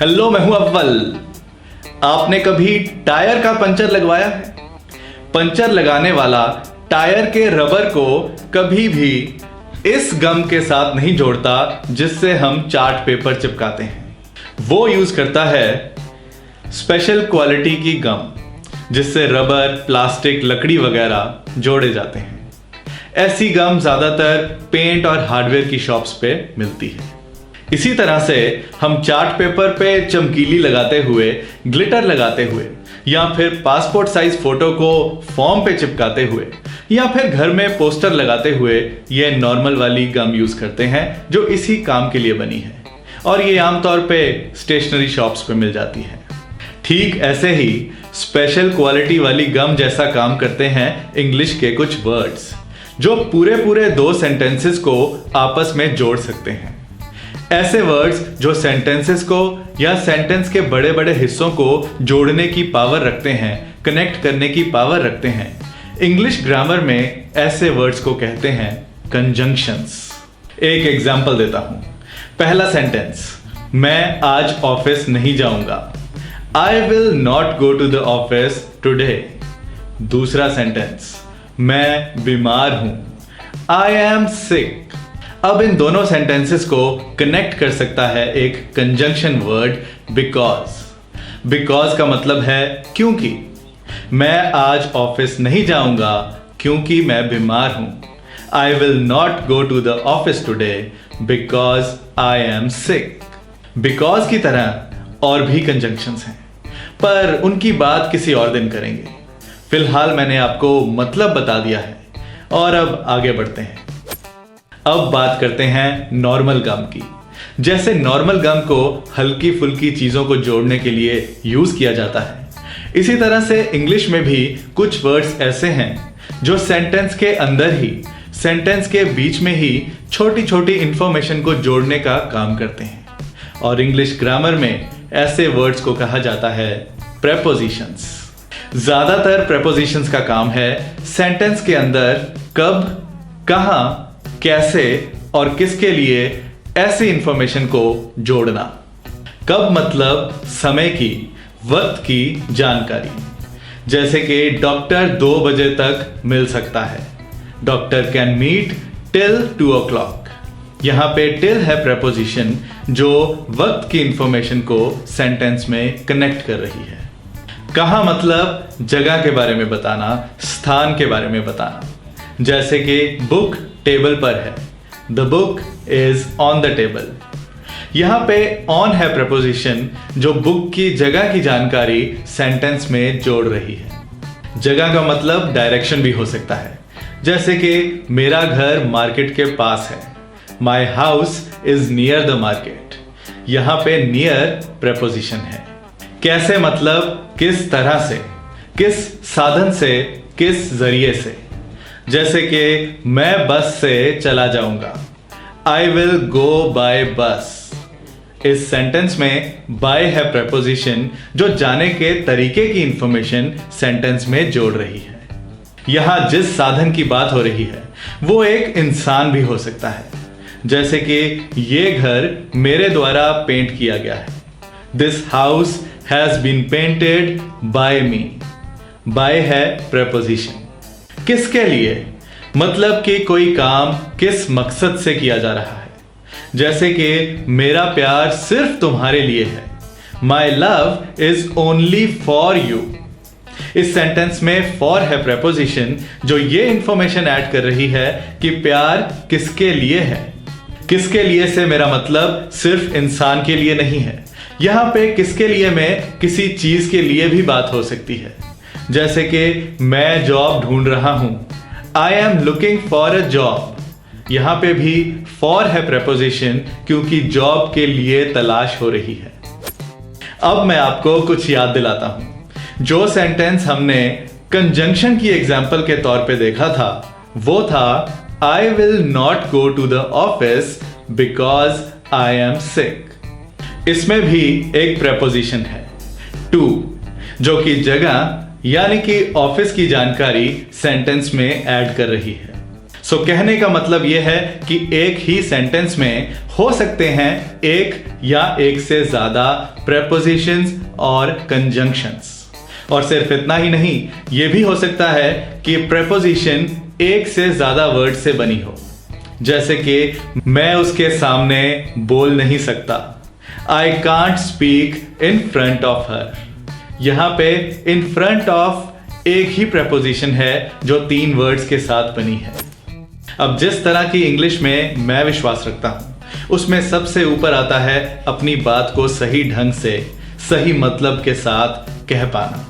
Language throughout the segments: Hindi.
हेलो, मैं हूं अव्वल। आपने कभी टायर का पंचर लगवाया है? पंचर लगाने वाला टायर के रबर को कभी भी इस गम के साथ नहीं जोड़ता जिससे हम चार्ट पेपर चिपकाते हैं। वो यूज करता है स्पेशल क्वालिटी की गम जिससे रबर, प्लास्टिक, लकड़ी वगैरह जोड़े जाते हैं। ऐसी गम ज्यादातर पेंट और हार्डवेयर की शॉप्स पे मिलती है। इसी तरह से हम चार्ट पेपर पे चमकीली लगाते हुए, ग्लिटर लगाते हुए, या फिर पासपोर्ट साइज फोटो को फॉर्म पे चिपकाते हुए, या फिर घर में पोस्टर लगाते हुए ये नॉर्मल वाली गम यूज करते हैं जो इसी काम के लिए बनी है, और ये आमतौर पे स्टेशनरी शॉप्स पे मिल जाती है। ठीक ऐसे ही स्पेशल क्वालिटी वाली गम जैसा काम करते हैं इंग्लिश के कुछ वर्ड्स जो पूरे पूरे 2 सेंटेंसेस को आपस में जोड़ सकते हैं। ऐसे वर्ड्स जो सेंटेंसेस को या सेंटेंस के बड़े बड़े हिस्सों को जोड़ने की पावर रखते हैं, कनेक्ट करने की पावर रखते हैं, इंग्लिश ग्रामर में ऐसे वर्ड्स को कहते हैं कंजंक्शंस। एक एग्जांपल देता हूं। पहला सेंटेंस, मैं आज ऑफिस नहीं जाऊंगा। I will not go to the office today. दूसरा सेंटेंस, मैं बीमार हूं। I am sick. अब इन दोनों सेंटेंसेस को कनेक्ट कर सकता है एक कंजंक्शन वर्ड बिकॉज। बिकॉज का मतलब है क्योंकि। मैं आज ऑफिस नहीं जाऊंगा क्योंकि मैं बीमार हूं। I will not go to the office today because I am sick. Because की तरह और भी कंजंक्शंस हैं, पर उनकी बात किसी और दिन करेंगे। फिलहाल मैंने आपको मतलब बता दिया है और अब आगे बढ़ते हैं। अब बात करते हैं नॉर्मल गम की। जैसे नॉर्मल गम को हल्की फुल्की चीजों को जोड़ने के लिए यूज किया जाता है, इसी तरह से इंग्लिश में भी कुछ वर्ड्स ऐसे हैं जो सेंटेंस के अंदर ही, सेंटेंस के बीच में ही छोटी छोटी इंफॉर्मेशन को जोड़ने का काम करते हैं, और इंग्लिश ग्रामर में ऐसे वर्ड्स को कहा जाता है प्रेपोजिशंस। ज्यादातर प्रेपोजिशंस का काम है सेंटेंस के अंदर कब, कहां, कैसे और किसके लिए ऐसी इंफॉर्मेशन को जोड़ना। कब मतलब समय की, वक्त की जानकारी। जैसे कि डॉक्टर 2 बजे तक मिल सकता है। Doctor can meet till 2 o'clock। यहां पे टिल है प्रेपोजिशन जो वक्त की इंफॉर्मेशन को सेंटेंस में कनेक्ट कर रही है। कहां मतलब जगह के बारे में बताना, स्थान के बारे में बताना। जैसे कि बुक टेबल पर है। The book is on the table. यहां पे ऑन है प्रपोजिशन जो बुक की जगह की जानकारी सेंटेंस में जोड़ रही है। जगह का मतलब डायरेक्शन भी हो सकता है। जैसे कि मेरा घर मार्केट के पास है। My house is near the market. यहां पे नियर प्रपोजिशन है। कैसे मतलब किस तरह से, किस साधन से, किस जरिए से। जैसे कि मैं बस से चला जाऊंगा। आई विल गो बाय बस। इस सेंटेंस में बाय है प्रपोजिशन जो जाने के तरीके की इंफॉर्मेशन सेंटेंस में जोड़ रही है। यहां जिस साधन की बात हो रही है वो एक इंसान भी हो सकता है। जैसे कि ये घर मेरे द्वारा पेंट किया गया है। This house has been painted by me. By है प्रपोजिशन। किसके लिए मतलब कि कोई काम किस मकसद से किया जा रहा है। जैसे कि मेरा प्यार सिर्फ तुम्हारे लिए है। My love is only for you. इस सेंटेंस में फॉर है प्रपोजिशन जो ये इंफॉर्मेशन ऐड कर रही है कि प्यार किसके लिए है। किसके लिए से मेरा मतलब सिर्फ इंसान के लिए नहीं है। यहां पे किसके लिए में किसी चीज के लिए भी बात हो सकती है। जैसे कि मैं जॉब ढूंढ रहा हूं। I am looking for a job. यहां पे भी फॉर है प्रपोजिशन क्योंकि जॉब के लिए तलाश हो रही है। अब मैं आपको कुछ याद दिलाता हूं। जो सेंटेंस हमने कंजंक्शन की एग्जाम्पल के तौर पे देखा था वो था I will not go to the office because I am sick. इसमें भी एक प्रपोजिशन है टू जो कि जगह यानी कि ऑफिस की जानकारी सेंटेंस में ऐड कर रही है। सो कहने का मतलब यह है कि एक ही सेंटेंस में हो सकते हैं एक या एक से ज्यादा प्रेपोजिशंस और कंजंक्शंस। और सिर्फ इतना ही नहीं, यह भी हो सकता है कि प्रेपोजिशन एक से ज्यादा वर्ड से बनी हो। जैसे कि मैं उसके सामने बोल नहीं सकता, I can't speak in front of her. यहां पे इन फ्रंट ऑफ एक ही प्रेपोजिशन है जो 3 वर्ड्स के साथ बनी है। अब जिस तरह की इंग्लिश में मैं विश्वास रखता हूं, उसमें सबसे ऊपर आता है अपनी बात को सही ढंग से, सही मतलब के साथ कह पाना।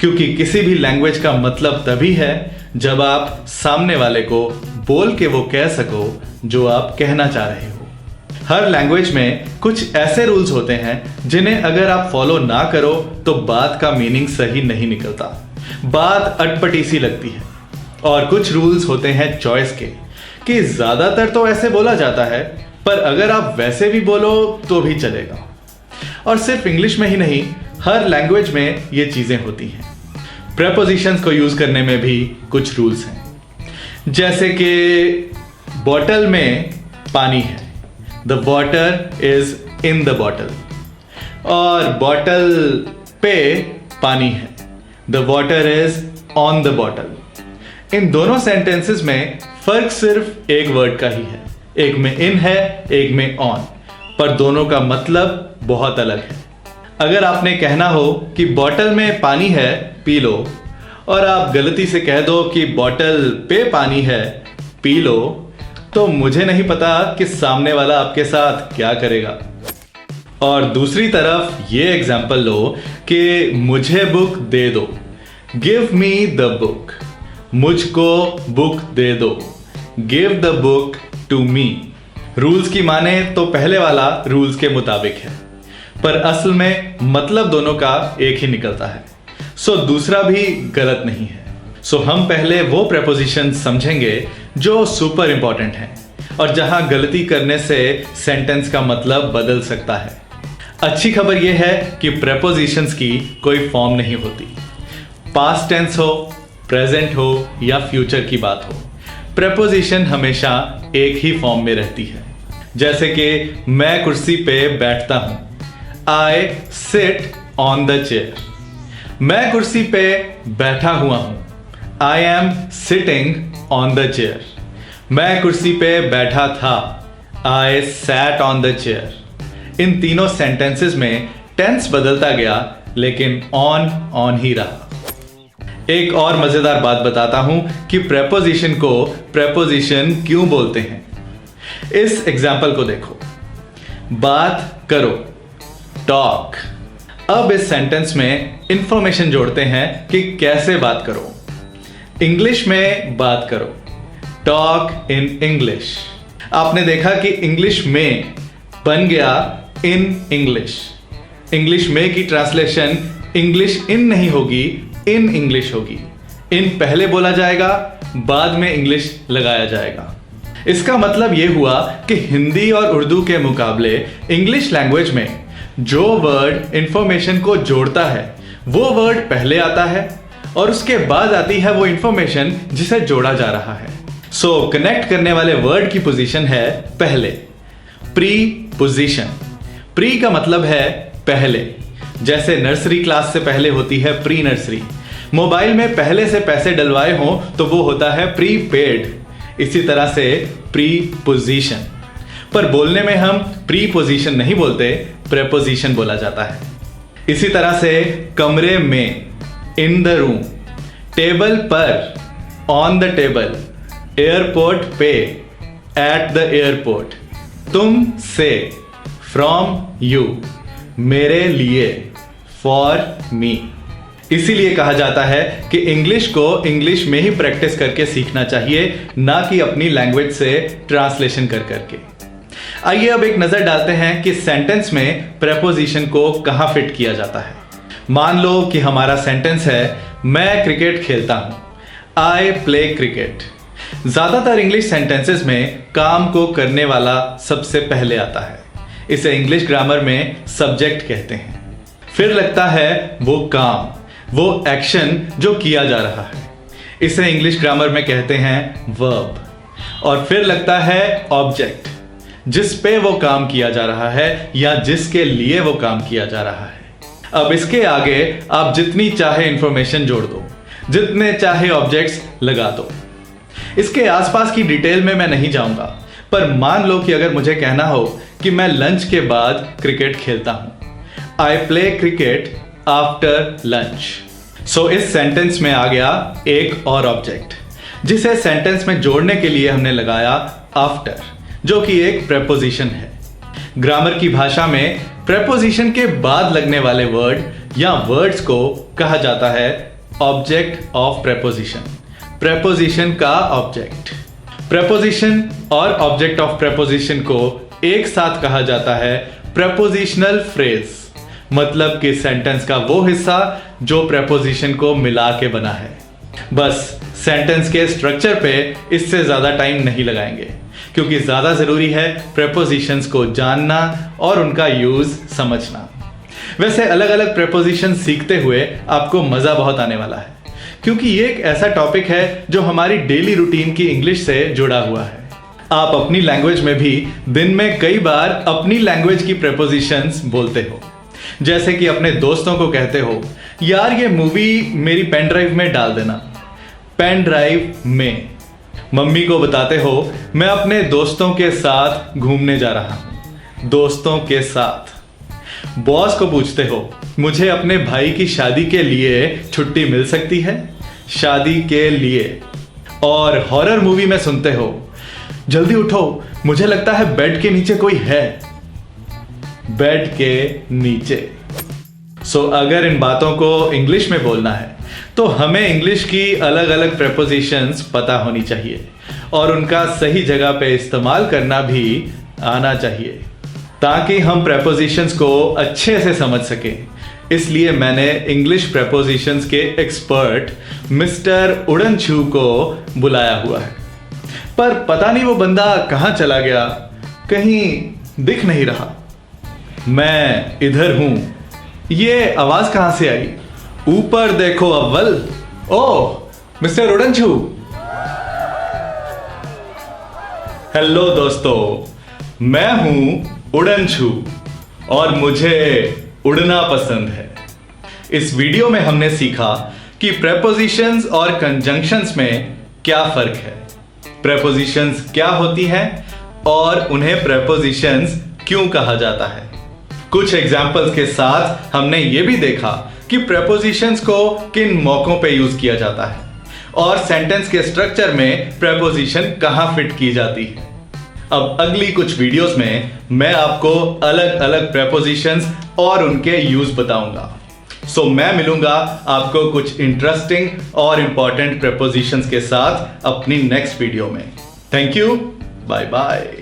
क्योंकि किसी भी लैंग्वेज का मतलब तभी है जब आप सामने वाले को बोल के वो कह सको जो आप कहना चाह रहे हो। हर लैंग्वेज में कुछ ऐसे रूल्स होते हैं जिन्हें अगर आप फॉलो ना करो तो बात का मीनिंग सही नहीं निकलता, बात अटपटी सी लगती है। और कुछ रूल्स होते हैं चॉइस के, कि ज्यादातर तो ऐसे बोला जाता है, पर अगर आप वैसे भी बोलो तो भी चलेगा। और सिर्फ इंग्लिश में ही नहीं, हर लैंग्वेज में ये चीजें होती हैं। प्रेपोजिशंस को यूज करने में भी कुछ रूल्स हैं, जैसे कि बॉटल में पानी है, the water is in the bottle. और बॉटल पे पानी है, the water is on the bottle. इन दोनों सेंटेंसेस में फर्क सिर्फ एक वर्ड का ही है, एक में इन है, एक में ऑन, पर दोनों का मतलब बहुत अलग है। अगर आपने कहना हो कि बॉटल में पानी है, पी लो, और आप गलती से कह दो कि बॉटल पे पानी है, पी लो, तो मुझे नहीं पता कि सामने वाला आपके साथ क्या करेगा। और दूसरी तरफ ये एग्जाम्पल लो कि मुझे बुक दे दो, गिव मी द बुक। मुझको बुक दे दो, give the book to me. Rules की माने तो पहले वाला रूल्स के मुताबिक है, पर असल में मतलब दोनों का एक ही निकलता है। सो दूसरा भी गलत नहीं है। सो हम पहले वो प्रेपोजिशन समझेंगे जो सुपर इंपॉर्टेंट हैं और जहां गलती करने से सेंटेंस का मतलब बदल सकता है। अच्छी खबर यह है कि प्रेपोजिशंस की कोई फॉर्म नहीं होती। पास्ट टेंस हो, प्रेजेंट हो या फ्यूचर की बात हो, प्रेपोजिशन हमेशा एक ही फॉर्म में रहती है। जैसे कि मैं कुर्सी पे बैठता हूं, I sit on the chair. मैं कुर्सी पे बैठा हुआ हूं, I am sitting on the chair. मैं कुर्सी पे बैठा था, I sat on the chair. इन तीनों सेंटेंसेस में टेंस बदलता गया, लेकिन ऑन ही रहा। एक और मजेदार बात बताता हूं कि प्रेपोजिशन को प्रेपोजिशन क्यों बोलते हैं। इस एग्जाम्पल को देखो, बात करो, टॉक। अब इस सेंटेंस में इंफॉर्मेशन जोड़ते हैं कि कैसे बात करो। इंग्लिश में बात करो, टॉक इन इंग्लिश। आपने देखा कि इंग्लिश में बन गया इन इंग्लिश। इंग्लिश में की ट्रांसलेशन इंग्लिश इन नहीं होगी, इन इंग्लिश होगी। इन पहले बोला जाएगा, बाद में इंग्लिश लगाया जाएगा। इसका मतलब यह हुआ कि हिंदी और उर्दू के मुकाबले इंग्लिश लैंग्वेज में जो वर्ड इंफॉर्मेशन को जोड़ता है वो वर्ड पहले आता है और उसके बाद आती है वो इंफॉर्मेशन जिसे जोड़ा जा रहा है। सो कनेक्ट करने वाले वर्ड की पोजीशन है पहले, प्री पोजीशन। प्री का मतलब है पहले, जैसे नर्सरी क्लास से पहले होती है प्री नर्सरी। मोबाइल में पहले से पैसे डलवाए हों तो वो होता है प्री पेड। इसी तरह से प्री पोजीशन, पर बोलने में हम प्री पोजीशन नहीं बोलते, प्रेपोजिशन बोला जाता है। इसी तरह से कमरे में, इन द रूम, टेबल पर, ऑन द टेबल, एयरपोर्ट पे, एट द एयरपोर्ट, तुम से, फ्रॉम यू, मेरे लिए, फॉर मी। इसीलिए कहा जाता है कि इंग्लिश को इंग्लिश में ही प्रैक्टिस करके सीखना चाहिए, ना कि अपनी लैंग्वेज से ट्रांसलेशन कर करके। आइए अब एक नजर डालते हैं कि सेंटेंस में प्रेपोजिशन को कहां फिट किया जाता है। मान लो कि हमारा सेंटेंस है, मैं क्रिकेट खेलता हूं, आई प्ले क्रिकेट। ज्यादातर इंग्लिश सेंटेंसेस में काम को करने वाला सबसे पहले आता है। इसे इंग्लिश ग्रामर में सब्जेक्ट कहते हैं। फिर लगता है वो काम, वो एक्शन जो किया जा रहा है। इसे इंग्लिश ग्रामर में कहते हैं वर्ब। और फिर लगता है ऑब्जेक्ट, जिस पे वो काम किया जा रहा है या जिसके लिए वो काम किया जा रहा है। अब इसके आगे आप जितनी चाहे इंफॉर्मेशन जोड़ दो, जितने चाहे ऑब्जेक्ट्स लगा दो। इसके आसपास की डिटेल में मैं नहीं जाऊंगा, पर मान लो कि अगर मुझे कहना हो कि मैं लंच के बाद क्रिकेट खेलता हूं, I play cricket after lunch. So इस सेंटेंस में आ गया एक और ऑब्जेक्ट, जिसे सेंटेंस में जोड़ने के लिए हमने लगाया आफ्टर, जो कि एक प्रेपोजिशन है। ग्रामर की भाषा में प्रेपोजिशन के बाद लगने वाले वर्ड या वर्ड्स को कहा जाता है ऑब्जेक्ट ऑफ प्रेपोजिशन, प्रेपोजिशन का ऑब्जेक्ट। प्रेपोजिशन और ऑब्जेक्ट ऑफ प्रेपोजिशन को एक साथ कहा जाता है प्रेपोजिशनल फ्रेज, मतलब कि सेंटेंस का वो हिस्सा जो प्रेपोजिशन को मिला के बना है। बस सेंटेंस के स्ट्रक्चर पे इससे ज्यादा टाइम नहीं लगाएंगे, क्योंकि ज्यादा जरूरी है प्रेपोजिशंस को जानना और उनका यूज समझना। वैसे अलग अलग प्रेपोजिशन सीखते हुए आपको मजा बहुत आने वाला है, क्योंकि ये एक ऐसा टॉपिक है जो हमारी डेली रूटीन की इंग्लिश से जुड़ा हुआ है। आप अपनी लैंग्वेज में भी दिन में कई बार अपनी लैंग्वेज की प्रेपोजिशंस बोलते हो, जैसे कि अपने दोस्तों को कहते हो, यार ये मूवी मेरी पेन ड्राइव में डाल देना, पेन ड्राइव में। मम्मी को बताते हो, मैं अपने दोस्तों के साथ घूमने जा रहा हूं, दोस्तों के साथ। बॉस को पूछते हो, मुझे अपने भाई की शादी के लिए छुट्टी मिल सकती है, शादी के लिए। और हॉरर मूवी में सुनते हो, जल्दी उठो, मुझे लगता है बेड के नीचे कोई है, बेड के नीचे। सो अगर इन बातों को इंग्लिश में बोलना है तो हमें इंग्लिश की अलग अलग प्रेपोजिशंस पता होनी चाहिए और उनका सही जगह पे इस्तेमाल करना भी आना चाहिए, ताकि हम प्रेपोजिशंस को अच्छे से समझ सकें। इसलिए मैंने इंग्लिश प्रेपोजिशंस के एक्सपर्ट मिस्टर उड़नछू को बुलाया हुआ है, पर पता नहीं वो बंदा कहां चला गया, कहीं दिख नहीं रहा। मैं इधर हूं, ये आवाज कहां से आई? ऊपर देखो अव्वल। ओह मिस्टर उड़नछू। हेलो दोस्तों, मैं हूं उड़नछू और मुझे उड़ना पसंद है। इस वीडियो में हमने सीखा कि प्रेपोजिशंस और कंजंक्शंस में क्या फर्क है, प्रेपोजिशंस क्या होती हैं और उन्हें प्रेपोजिशंस क्यों कहा जाता है। कुछ एग्जाम्पल्स के साथ हमने ये भी देखा कि प्रेपोजिशंस को किन मौकों पे यूज किया जाता है और सेंटेंस के स्ट्रक्चर में प्रेपोजिशन कहां फिट की जाती है। अब अगली कुछ वीडियोस में मैं आपको अलग अलग प्रेपोजिशंस और उनके यूज बताऊंगा। सो मैं मिलूंगा आपको कुछ इंटरेस्टिंग और इंपॉर्टेंट प्रेपोजिशंस के साथ अपनी नेक्स्ट वीडियो में। Thank you, bye bye.